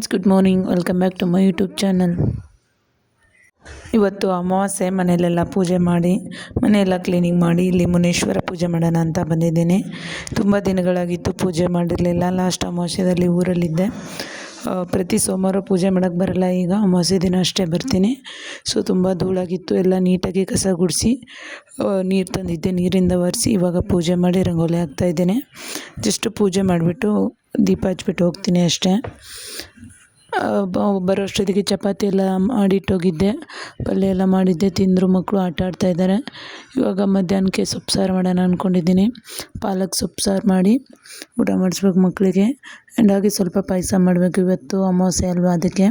Friends, good morning. Welcome back to my YouTube channel. ಇವತ್ತು ಅಮಾವಾಸ್ಯೆ. ಮನೆಯಲ್ಲೆಲ್ಲ ಪೂಜೆ ಮಾಡಿ ಮನೆಯೆಲ್ಲ ಕ್ಲೀನಿಂಗ್ ಮಾಡಿ ಇಲ್ಲಿ ಮುನೇಶ್ವರ ಪೂಜೆ ಮಾಡೋಣ ಅಂತ ಬಂದಿದ್ದೀನಿ. ತುಂಬ ದಿನಗಳಾಗಿತ್ತು ಪೂಜೆ ಮಾಡಿರಲಿಲ್ಲ. ಲಾಸ್ಟ್ ಅಮಾವಾಸ್ಯೆದಲ್ಲಿ ಊರಲ್ಲಿದ್ದೆ. ಪ್ರತಿ ಸೋಮವಾರ ಪೂಜೆ ಮಾಡೋಕ್ಕೆ ಬರಲ್ಲ, ಈಗ ಅಮಾವಾಸ್ಯೆ ದಿನ ಅಷ್ಟೇ ಬರ್ತೀನಿ. ಸೊ ತುಂಬ ಧೂಳಾಗಿತ್ತು, ಎಲ್ಲ ನೀಟಾಗಿ ಕಸ ಗುಡಿಸಿ ನೀರು ತಂದಿದ್ದೆ, ನೀರಿಂದ ಒರೆಸಿ ಇವಾಗ ಪೂಜೆ ಮಾಡಿ ರಂಗೋಲಿ ಹಾಕ್ತಾಯಿದ್ದೀನಿ. ಜಸ್ಟ್ ಪೂಜೆ ಮಾಡಿಬಿಟ್ಟು ದೀಪ ಹಚ್ಬಿಟ್ಟು ಹೋಗ್ತೀನಿ ಅಷ್ಟೇ. ಬರೋ ಅಷ್ಟೊತ್ತಿಗೆ ಚಪಾತಿ ಎಲ್ಲ ಮಾಡಿಟ್ಟೋಗಿದ್ದೆ, ಪಲ್ಯ ಎಲ್ಲ ಮಾಡಿದ್ದೆ. ತಿಂದರು, ಮಕ್ಕಳು ಆಟ ಆಡ್ತಾಯಿದ್ದಾರೆ. ಇವಾಗ ಮಧ್ಯಾಹ್ನಕ್ಕೆ ಸೊಪ್ಪು ಸಾರು ಮಾಡೋಣ ಅಂದ್ಕೊಂಡಿದ್ದೀನಿ. ಪಾಲಕ್ ಸೊಪ್ಪು ಸಾರು ಮಾಡಿ ಊಟ ಮಾಡಿಸ್ಬೇಕು ಮಕ್ಕಳಿಗೆ. ಆ್ಯಂಡ್ ಹಾಗೆ ಸ್ವಲ್ಪ ಪಾಯಸ ಮಾಡಬೇಕು, ಇವತ್ತು ಅಮಾವಾಸ್ಯೆ ಅಲ್ವಾ ಅದಕ್ಕೆ.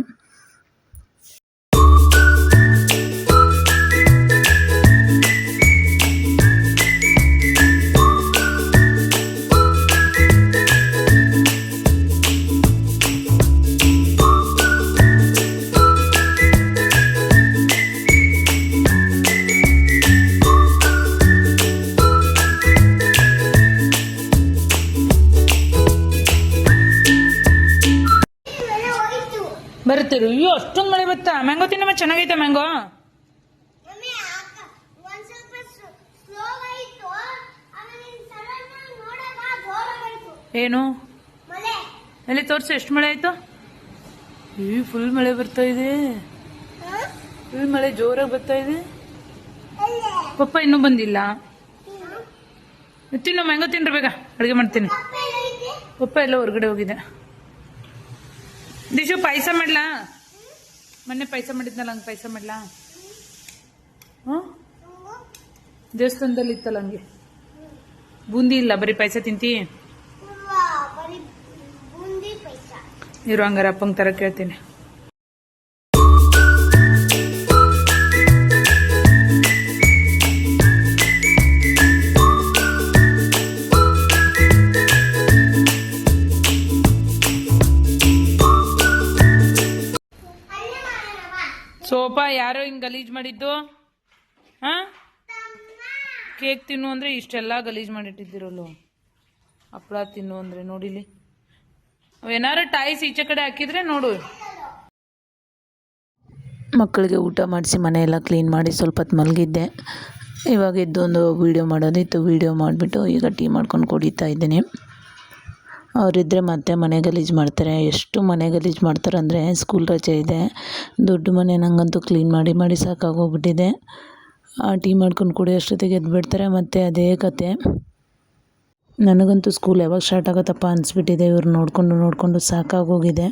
ಬರುತ್ತೀರು? ಅಯ್ಯೋ, ಅಷ್ಟೊಂದು ಮಳೆ ಬತ್ತಾ? ಮ್ಯಾಂಗೋ ತಿನ್ನಮ್ಮ, ಚೆನ್ನಾಗೈತೆ ಮ್ಯಾಂಗೋ. ಏನು ಎಲ್ಲಿ ತೋರಿಸು, ಎಷ್ಟು ಮಳೆ ಆಯ್ತು? ಈ ಫುಲ್ ಮಳೆ ಬರ್ತಾ ಇದೆ, ಫುಲ್ ಮಳೆ ಜೋರಾಗಿ ಬರ್ತಾ ಇದೆ. ಪಪ್ಪ ಇನ್ನೂ ಬಂದಿಲ್ಲ. ತಿನ್ನು ಮ್ಯಾಂಗೋ, ತಿನ್ರಿ ಬೇಗ, ಅಡುಗೆ ಮಾಡ್ತೀನಿ. ಪಪ್ಪ ಎಲ್ಲ ಹೊರಗಡೆ ಹೋಗಿದೆ. ದಿಶು, ಪಾಯಸ ಮಾಡ್ಲಾ? ಮೊನ್ನೆ ಪಾಯಸ ಮಾಡಿದ್ನಲ್ಲ, ಹಂಗೆ ಪಾಯಸ ಮಾಡ್ಲಾ? ದೇವಸ್ಥಾನದಲ್ಲಿ ಇತ್ತಲ್ಲ ಹಂಗೆ. ಬೂಂದಿ ಇಲ್ಲ, ಬರೀ ಪಾಯಸ ತಿಂತಿ? ಇರು, ಹಂಗಾರ ಅಪ್ಪಂಗೆ ತರ ಕೇಳ್ತೀನಿ. ಸೋಪಾ ಯಾರೋ ಹಿಂಗೆ ಗಲೀಜ್ ಮಾಡಿದ್ದು? ಕೇಕ್ ತಿನ್ನು ಅಂದರೆ ಇಷ್ಟೆಲ್ಲ ಗಲೀಜ್ ಮಾಡಿಟ್ಟಿದ್ದಿರಲ್ಲ. ಹಪ್ಪಳ ತಿನ್ನು ಅಂದರೆ ನೋಡಿಲಿ, ಅವೇನಾರು ಟಾಯ್ಸ್ ಈಚೆ ಕಡೆ ಹಾಕಿದ್ರೆ ನೋಡು. ಮಕ್ಕಳಿಗೆ ಊಟ ಮಾಡಿಸಿ ಮನೆಯೆಲ್ಲ ಕ್ಲೀನ್ ಮಾಡಿ ಸ್ವಲ್ಪ ಹೊತ್ತು ಮಲಗಿದ್ದೆ. ಇವಾಗ ಎದ್ದೊಂದು ವೀಡಿಯೋ ಮಾಡೋದಿತ್ತು, ವೀಡಿಯೋ ಮಾಡಿಬಿಟ್ಟು ಈಗ ಟೀ ಮಾಡ್ಕೊಂಡು ಕುಡಿತಾ ಇದ್ದೀನಿ. ಅವರಿದ್ದರೆ ಮತ್ತೆ ಮನೆ ಗಲೀಜು ಮಾಡ್ತಾರೆ. ಎಷ್ಟು ಮನೆ ಗಲೀಜು ಮಾಡ್ತಾರೆ ಅಂದರೆ, ಸ್ಕೂಲ್ ರಜೆ ಇದೆ, ದೊಡ್ಡ ಮನೆ ನಂಗಂತೂ ಕ್ಲೀನ್ ಮಾಡಿ ಮಾಡಿ ಸಾಕಾಗೋಗ್ಬಿಟ್ಟಿದೆ. ಟೀ ಮಾಡ್ಕೊಂಡು ಕುಡಿಯೋಷ್ಟೊತ್ತಿಗೆ ಎದ್ಬಿಡ್ತಾರೆ, ಮತ್ತು ಅದೇ ಕತೆ. ನನಗಂತೂ ಸ್ಕೂಲ್ ಯಾವಾಗ ಸ್ಟಾರ್ಟ್ ಆಗುತ್ತಪ್ಪ ಅನಿಸ್ಬಿಟ್ಟಿದೆ. ಇವ್ರು ನೋಡಿಕೊಂಡು ಸಾಕಾಗೋಗಿದೆ.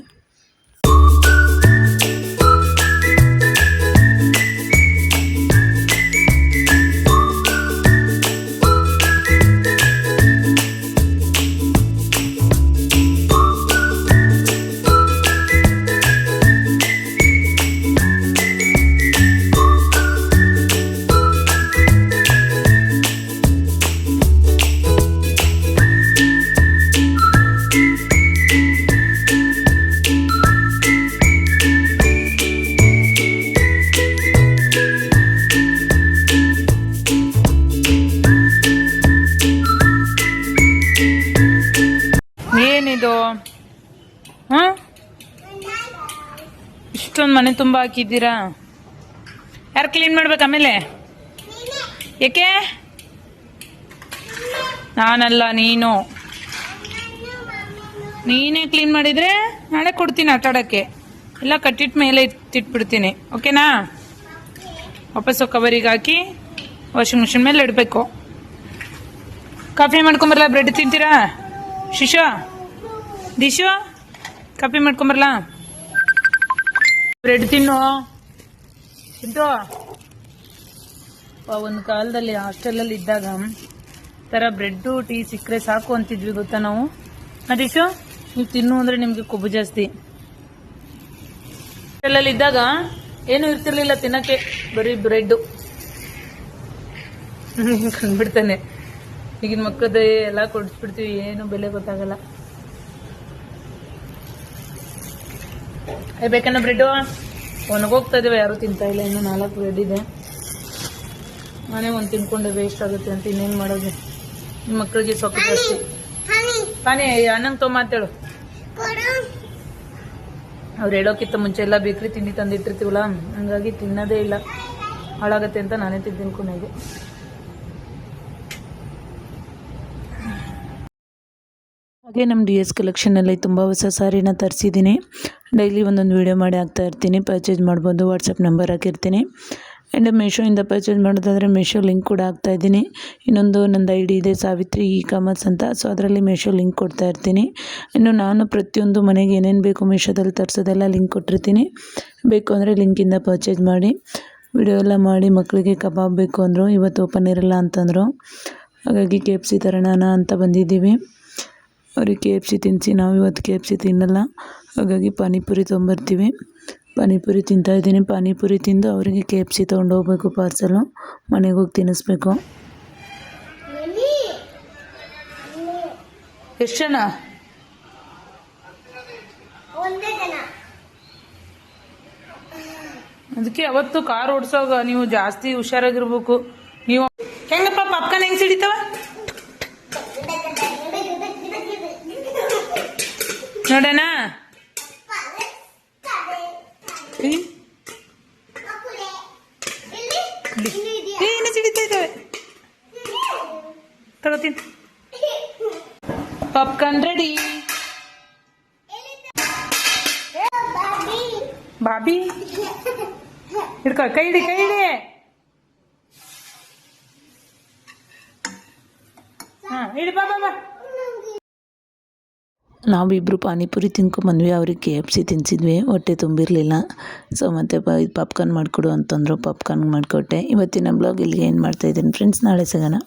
ಏನಿದು? ಇಷ್ಟೊಂದು ಮನೆ ತುಂಬ ಹಾಕಿದ್ದೀರಾ? ಯಾರು ಕ್ಲೀನ್ ಮಾಡ್ಬೇಕು ಆಮೇಲೆ? ಯಾಕೆ? ನಾನಲ್ಲ, ನೀನೇ ಕ್ಲೀನ್ ಮಾಡಿದರೆ ನಾಳೆ ಕೊಡ್ತೀನಿ ಆಟ ಆಡೋಕ್ಕೆ. ಎಲ್ಲ ಕಟ್ಟಿಟ್ಟು ಮೇಲೆ ಇಟ್ಟಿಟ್ಬಿಡ್ತೀನಿ, ಓಕೆನಾ? ವಾಪಸ್ಸು ಕವರಿಗೆ ಹಾಕಿ ವಾಷಿಂಗ್ ಮಿಷಿನ್ ಮೇಲೆ ಇಡಬೇಕು. ಕಾಫಿ ಮಾಡ್ಕೊಂಬರಲ್ಲ? ಬ್ರೆಡ್ ತಿಂತೀರಾ? ಶಿಶು, ದಿಶು, ಕಾಫಿ ಮಾಡ್ಕೊಂಬರಲ್ಲ? ಬ್ರೆಡ್ ತಿನ್ನು. ಒಂದು ಕಾಲದಲ್ಲಿ ಹಾಸ್ಟೆಲಲ್ಲಿ ಇದ್ದಾಗ ಥರ ಬ್ರೆಡ್ಡು ಟೀ ಸಿಕ್ಕರೆ ಸಾಕು ಅಂತಿದ್ವಿ, ಗೊತ್ತಾ ನಾವು? ದಿಶು, ನೀವು ತಿನ್ನು ಅಂದರೆ ನಿಮಗೆ ಕೊಬ್ಬು ಜಾಸ್ತಿ. ಹಾಸ್ಟೆಲಲ್ಲಿ ಇದ್ದಾಗ ಏನೂ ಇರ್ತಿರ್ಲಿಲ್ಲ ತಿನ್ನೋಕ್ಕೆ, ಬರೀ ಬ್ರೆಡ್ಡು. ಕಂಡ್ಬಿಡ್ತಾನೆ. ಈಗಿನ ಮಕ್ಕಳದ್ದು ಎಲ್ಲ ಕೊಡಿಸ್ಬಿಡ್ತೀವಿ, ಏನು ಬೆಲೆ ಗೊತ್ತಾಗಲ್ಲ. ಬೇಕನ್ನ ಬ್ರೆಡ್ಡು? ಒಣಗೋಗ್ತಾ ಇದ್ದೇವೆ, ಯಾರು ತಿಂತಾ ಇಲ್ಲ. ಇನ್ನು 4 ಬ್ರೆಡ್ ಇದೆ. ನಾನೇ ಒಂದು ತಿನ್ಕೊಂಡೆ ವೇಸ್ಟ್ ಆಗುತ್ತೆ ಅಂತ ಇನ್ನೇನು ಮಾಡೋದು. ನಿಮ್ಮ ಮಕ್ಕಳಿಗೆ ಸೊಪ್ಪು ಜಾಸ್ತಿ. ಪಾನಿ ಅನ್ನಂಗೆ ತೊಗೊಂಬ ಅಂತೇಳು. ಅವ್ರು ಹೇಳೋಕ್ಕಿಂತ ಮುಂಚೆ ಎಲ್ಲ ಬೇಕ್ರಿ ತಿಂಡಿ ತಂದಿಟ್ಟಿರ್ತೀವಲ್ಲ, ಹಂಗಾಗಿ ತಿನ್ನೋದೇ ಇಲ್ಲ, ಹಾಳಾಗತ್ತೆ ಅಂತ ನಾನೇ ತಿಂತೀನಿ ಕೊನೆಗೆ. ಹಾಗೆ ನಮ್ಮ DS ಕಲೆಕ್ಷನಲ್ಲಿ ತುಂಬ ಹೊಸ ಸಾರಿನ ತರಿಸಿದ್ದೀನಿ. ಡೈಲಿ ಒಂದೊಂದು ವೀಡಿಯೋ ಮಾಡಿ ಹಾಕ್ತಾ ಇರ್ತೀನಿ. ಪರ್ಚೇಸ್ ಮಾಡ್ಬೋದು, ವಾಟ್ಸಪ್ ನಂಬರ್ ಹಾಕಿರ್ತೀನಿ. ಆ್ಯಂಡ್ ಮೀಶೋಯಿಂದ ಪರ್ಚೇಸ್ ಮಾಡೋದಾದರೆ ಮೀಶೋ ಲಿಂಕ್ ಕೂಡ ಹಾಕ್ತಾಯಿದ್ದೀನಿ. ಇನ್ನೊಂದು ನಂದು ID ಇದೆ ಸಾವಿತ್ರಿ ಇ-ಕಾಮರ್ಸ್ ಅಂತ, ಸೊ ಅದರಲ್ಲಿ ಮೀಶೋ ಲಿಂಕ್ ಕೊಡ್ತಾ ಇರ್ತೀನಿ. ಇನ್ನು ನಾನು ಪ್ರತಿಯೊಂದು ಮನೆಗೆ ಏನೇನು ಬೇಕು ಮೀಶೋದಲ್ಲಿ ತರಿಸೋದೆಲ್ಲ ಲಿಂಕ್ ಕೊಟ್ಟಿರ್ತೀನಿ. ಬೇಕು ಅಂದರೆ ಲಿಂಕಿಂದ ಪರ್ಚೇಸ್ ಮಾಡಿ. ವಿಡಿಯೋ ಎಲ್ಲ ಮಾಡಿ ಮಕ್ಕಳಿಗೆ ಕಬಾಬ್ ಬೇಕು ಅಂದರು, ಇವತ್ತು ಓಪನ್ ಇರಲ್ಲ ಅಂತಂದರು. ಹಾಗಾಗಿ KFC ತರೋಣ ಅಂತ ಬಂದಿದ್ದೀವಿ. ಅವ್ರಿಗೆ KFC ತಿನ್ನಿಸಿ, ನಾವು ಇವತ್ತು KFC ತಿನ್ನಲ್ಲ, ಹಾಗಾಗಿ ಪಾನಿಪುರಿ ತೊಗೊಂಬರ್ತೀವಿ. ಪಾನಿಪುರಿ ತಿಂತಾಯಿದ್ದೀನಿ. ಪಾನಿಪುರಿ ತಿಂದು ಅವರಿಗೆ KFC ತೊಗೊಂಡು ಹೋಗ್ಬೇಕು ಪಾರ್ಸಲು, ಮನೆಗೆ ಹೋಗಿ ತಿನ್ನಿಸ್ಬೇಕು. ಎಷ್ಟು ಜನ? ಅದಕ್ಕೆ ಅವತ್ತು ಕಾರ್ ಓಡಿಸೋಗ ನೀವು ಜಾಸ್ತಿ ಹುಷಾರಾಗಿರ್ಬೇಕು. ನೀವು ಹೆಂಗಪ್ಪ ಪಾಪ್ಕಾರ್ನ್ ಹೆಂಗ್ ಸಿಡಿತಾವ ನೋಡೋಣ. ಏನು ಸಿಡಿತಾ ಇದ್ದಾವೆ, ತಗೋತೀನಿ. Popcorn ready. ಬಾಬಿ ಹಿಡ್ಕೊ, ಕೈ ಹಿಡಿ, ಕೈ ಹಿಡಿ. ಹಾ ಹಿಡಿ, ಬಾ ಬಾ ಬಾ. ನಾವಿಬ್ಬರು ಪಾನಿಪುರಿ ತಿನ್ಕೊಂಬಂದ್ವಿ, ಅವ್ರಿಗೆ KFC ತಿನ್ನಿಸಿದ್ವಿ, ಹೊಟ್ಟೆ ತುಂಬಿರಲಿಲ್ಲ. ಸೊ ಮತ್ತೆ ಪಾಪ್ಕಾರ್ನ್ ಮಾಡಿಕೊಡು ಅಂತಂದರು, ಪಾಪ್ಕಾರ್ನ್ ಮಾಡಿಕೊಟ್ಟೆ. ಇವತ್ತಿನ ಬ್ಲಾಗ್ ಇಲ್ಲಿಗೆ ಏನು ಮಾಡ್ತಾಯಿದ್ದೀನಿ ಫ್ರೆಂಡ್ಸ್, ನಾಳೆ ಸಿಗೋಣ.